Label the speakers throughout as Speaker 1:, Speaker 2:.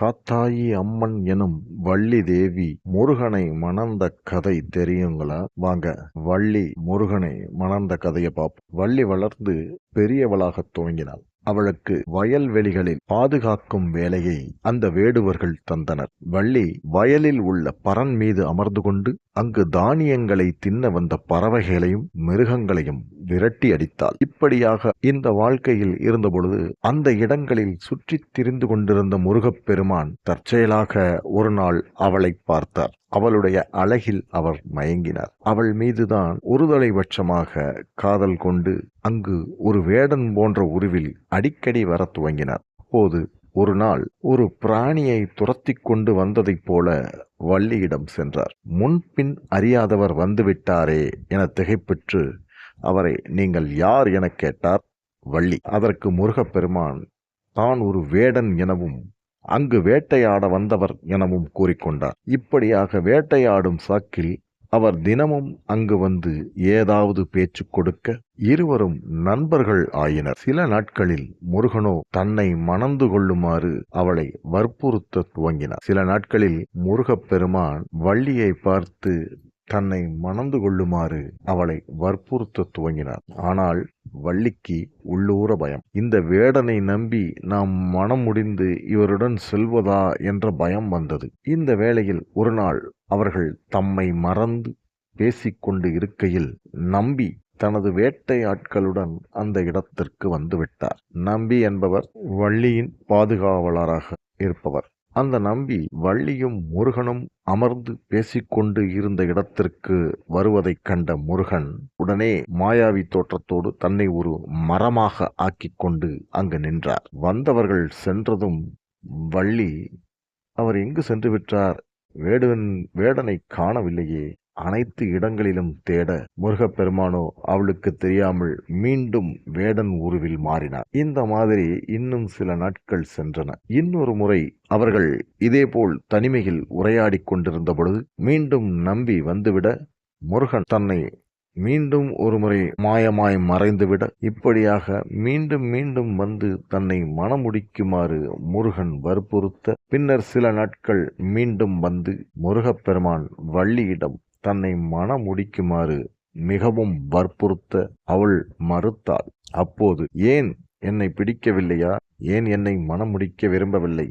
Speaker 1: காத்தாயி அம்மன் எனும் வள்ளி தேவி முருகனை மணந்த கதை தெரியுங்களா? வாங்க வள்ளி முருகனை மணந்த கதையை பார்ப்போம். வள்ளி வளர்ந்து பெரியவளாகத் துவங்கினாள். அவளுக்கு வயல்வெளிகளில் பாதுகாக்கும் வேலையை அந்த வேடுவர்கள் தந்தனர். வள்ளி வயலில் உள்ள பரன் மீது அமர்ந்து கொண்டு அங்கு தானியங்களை தின்ன வந்த பறவைகளையும் மிருகங்களையும் விரட்டி அடித்தாள். இப்படியாக இந்த வாழ்க்கையில் இருந்தபொழுது அந்த இடங்களில் சுற்றித் திரிந்து கொண்டிருந்த முருகப்பெருமான் தற்செயலாக ஒரு நாள் அவளை பார்த்தார். அவளுடைய அழகில் அவர் மயங்கினார். அவள் மீதுதான் ஒருதலைபட்சமாக காதல் கொண்டு அங்கு ஒரு வேடன் போன்ற உருவில் அடிக்கடி வர துவங்கினார். அப்போது ஒரு நாள் ஒரு பிராணியை துரத்தி கொண்டு வந்ததைப் போல வள்ளியிடம் சென்றார். முன்பின் அறியாதவர் வந்துவிட்டாரே என திகைப்புற்று அவரை நீங்கள் யார் என கேட்டார் வள்ளி. அதற்கு முருகப்பெருமான் தான் ஒரு வேடன் எனவும் அங்கு வேட்டையாட வந்தவர் எனவும் கூறிக்கொண்டார். இப்படியாக வேட்டையாடும் சாக்கில் அவர் தினமும் அங்கு வந்து ஏதாவது பேச்சு கொடுக்க இருவரும் நண்பர்கள் ஆயினர். சில நாட்களில் முருகனோ தன்னை மணந்து கொள்ளுமாறு அவளை வற்புறுத்த துவங்கினார். சில நாட்களில் முருகப்பெருமான் வள்ளியை பார்த்து தன்னை மணந்து கொள்ளுமாறு அவளை வற்புறுத்த துவங்கினார். ஆனால் வள்ளிக்கு உள்ளூர பயம். இந்த வேடனை நம்பி நாம் மனம் முடிந்து இவருடன் செல்வதா என்ற பயம் வந்தது. இந்த வேளையில் ஒரு நாள் அவர்கள் தம்மை மறந்து பேசிக்கொண்டு இருக்கையில் நம்பி தனது வேட்டை ஆட்களுடன் அந்த இடத்திற்கு வந்துவிட்டார். நம்பி என்பவர் வள்ளியின் பாதுகாவலராக இருப்பவர். அந்த நம்பி வள்ளியும் முருகனும் அமர்ந்து பேசிக்கொண்டு இருந்த இடத்திற்கு வருவதைக் கண்ட முருகன் உடனே மாயாவி தோற்றத்தோடு தன்னை ஒரு மரமாக ஆக்கிக் கொண்டு அங்கு நின்றார். வந்தவர்கள் சென்றதும் வள்ளி அவர் எங்கு சென்று விட்டார், வேடனை காணவில்லையே, அனைத்து இடங்களிலும் தேட முருகப்பெருமானோ அவளுக்கு தெரியாமல் மீண்டும் வேடன் உருவில் மாறினார். இந்த மாதிரி இன்னும் சில நாட்கள் சென்றன. இன்னொரு முறை அவர்கள் இதேபோல் தனிமையில் உரையாடி கொண்டிருந்த பொழுது மீண்டும் நம்பி வந்துவிட முருகன் தன்னை மீண்டும் ஒரு முறை மாயமாய் மறைந்துவிட இப்படியாக மீண்டும் மீண்டும் வந்து தன்னை மணமுடிக்குமாறு முருகன் வற்புறுத்த பின்னர் சில நாட்கள் மீண்டும் வந்து முருகப்பெருமான் வள்ளியிடம் தன்னை மணமுடிக்குமாறு மிகவும் வற்புறுத்த அவள் மறுத்தாள். அப்போது ஏன் என்னை பிடிக்கவில்லையா, ஏன் என்னை மணமுடிக்க விரும்பவில்லை,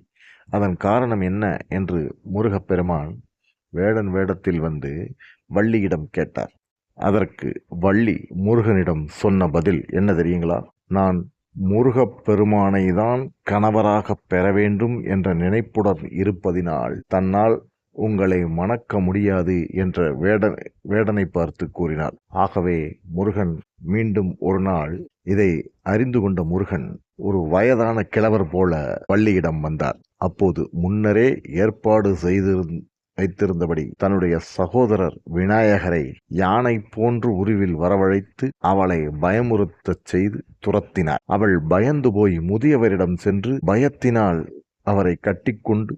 Speaker 1: அதன் காரணம் என்ன என்று முருகப்பெருமான் வேடன் வேடத்தில் வந்து வள்ளியிடம் கேட்டார். அதற்கு வள்ளி முருகனிடம் சொன்ன பதில் என்ன தெரியுங்களா? நான் முருகப்பெருமானை தான் கணவராக பெற வேண்டும் என்ற நினைப்புடன் இருப்பதினால் தன்னால் உங்களை மணக்க முடியாது என்ற வேடனை பார்த்து கூறினார். ஆகவே முருகன் மீண்டும் ஒரு நாள் இதை அறிந்து கொண்ட முருகன் ஒரு வயதான கிழவர் போல வள்ளியிடம் வந்தார். அப்போது முன்னரே ஏற்பாடு வைத்திருந்தபடி தன்னுடைய சகோதரர் விநாயகரை யானை போன்று உருவில் வரவழைத்து அவளை பயமுறுத்தச் செய்து துரத்தினார். அவள் பயந்து போய் முதியவரிடம் சென்று பயத்தினால் அவரை கட்டிக்கொண்டு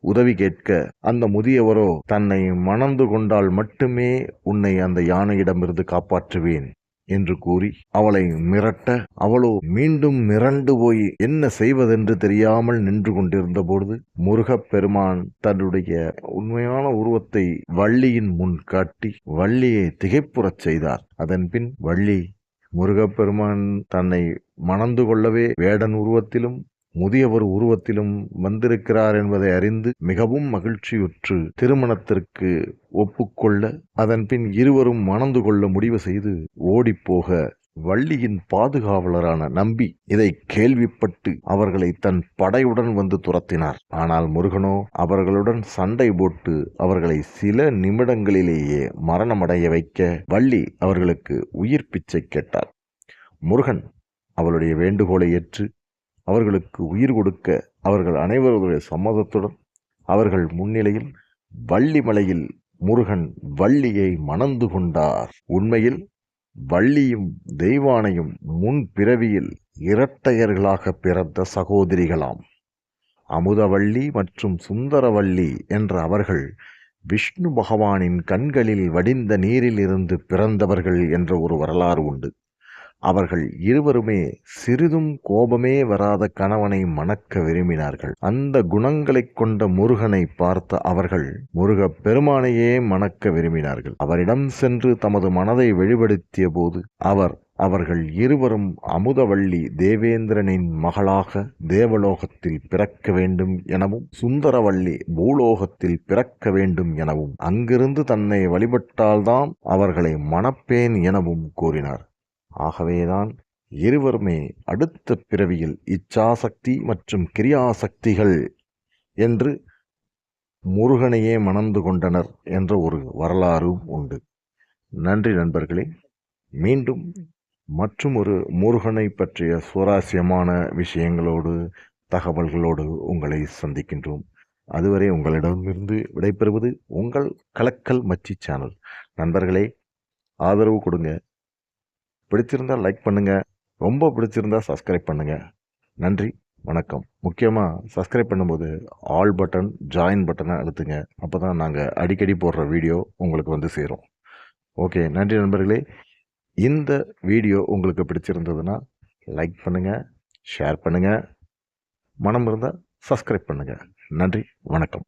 Speaker 1: உதவி கேட்க அந்த முதியவரோ தன்னை மணந்து கொண்டால் மட்டுமே உன்னை அந்த யானையிடமிருந்து காப்பாற்றுவேன் என்று கூறி அவளை மிரட்ட அவளோ மீண்டும் மிரண்டு போய் என்ன செய்வதென்று தெரியாமல் நின்று கொண்டிருந்த பொழுது முருகப்பெருமான் தன்னுடைய உண்மையான உருவத்தை வள்ளியின் முன் காட்டி வள்ளியை திகைப்புறச் செய்தார். அதன்பின் வள்ளி முருகப்பெருமான் தன்னை மணந்து கொள்ளவே வேடன் உருவத்திலும் முதியவர் உருவத்திலும் வந்திருக்கிறார் என்பதை அறிந்து மிகவும் மகிழ்ச்சியுற்று திருமணத்திற்கு ஒப்புக்கொள்ள அதன்பின் இருவரும் மணந்து கொள்ள முடிவு செய்து ஓடிப்போக வள்ளியின் பாதுகாவலரான நம்பி இதை கேள்விப்பட்டு அவர்களை தன் படையுடன் வந்து துரத்தினார். ஆனால் முருகனோ அவர்களுடன் சண்டை போட்டு அவர்களை சில நிமிடங்களிலேயே மரணமடைய வைக்க வள்ளி அவர்களுக்கு உயிர் பிச்சை கேட்டார். முருகன் அவளுடைய வேண்டுகோளை ஏற்று அவர்களுக்கு உயிர் கொடுக்க அவர்கள் அனைவருடைய சம்மதத்துடன் அவர்கள் முன்னிலையில் வள்ளிமலையில் முருகன் வள்ளியை மணந்து கொண்டார். உண்மையில் வள்ளியும் தெய்வானையும் முன் பிறவியில் இரட்டையர்களாக பிறந்த சகோதரிகளாம். அமுதவள்ளி மற்றும் சுந்தரவள்ளி என்ற அவர்கள் விஷ்ணு பகவானின் கண்களில் வடிந்த நீரில் இருந்து பிறந்தவர்கள் என்ற ஒரு வரலாறு உண்டு. அவர்கள் இருவருமே சிறிதும் கோபமே வராத கணவனை மணக்க விரும்பினார்கள். அந்த குணங்களைக் கொண்ட முருகனை பார்த்த அவர்கள் முருகப் பெருமானையே மணக்க விரும்பினார்கள். அவரிடம் சென்று தமது மனதை வெளிப்படுத்திய போது அவர்கள் இருவரும் அமுதவள்ளி தேவேந்திரனின் மகளாக தேவலோகத்தில் பிறக்க வேண்டும் எனவும் சுந்தரவள்ளி பூலோகத்தில் பிறக்க வேண்டும் எனவும் அங்கிருந்து தன்னை வழிபட்டால்தான் அவர்களை மணப்பேன் எனவும் கூறினார். ஆகவேதான் இருவருமே அடுத்த பிறவியில் இச்சாசக்தி மற்றும் கிரியாசக்திகள் என்று முருகனையே மணந்து கொண்டனர் என்ற ஒரு வரலாறும் உண்டு. நன்றி நண்பர்களே. மீண்டும் மற்றும் ஒரு முருகனை பற்றிய சுவாரஸ்யமான விஷயங்களோடு தகவல்களோடு உங்களை சந்திக்கின்றோம். அதுவரை உங்களிடமிருந்து விடைபெறுவது உங்கள் கலக்கல் மச்சி சேனல். நண்பர்களே, ஆதரவு கொடுங்க. பிடிச்சிருந்தால் லைக் பண்ணுங்க, ரொம்ப பிடிச்சிருந்தா சப்ஸ்கிரைப் பண்ணுங்க. நன்றி, வணக்கம். முக்கியமாக சப்ஸ்கிரைப் பண்ணும்போது ஆல் பட்டன், ஜாயின் பட்டனை அழுத்துங்க. அப்போ தான் நாங்கள் அடிக்கடி போடுற வீடியோ உங்களுக்கு வந்து சேரும். ஓகே, நன்றி நண்பர்களே. இந்த வீடியோ உங்களுக்கு பிடிச்சிருந்ததுன்னா லைக் பண்ணுங்கள், ஷேர் பண்ணுங்கள், மனம் இருந்தால் சப்ஸ்கிரைப் பண்ணுங்கள். நன்றி, வணக்கம்.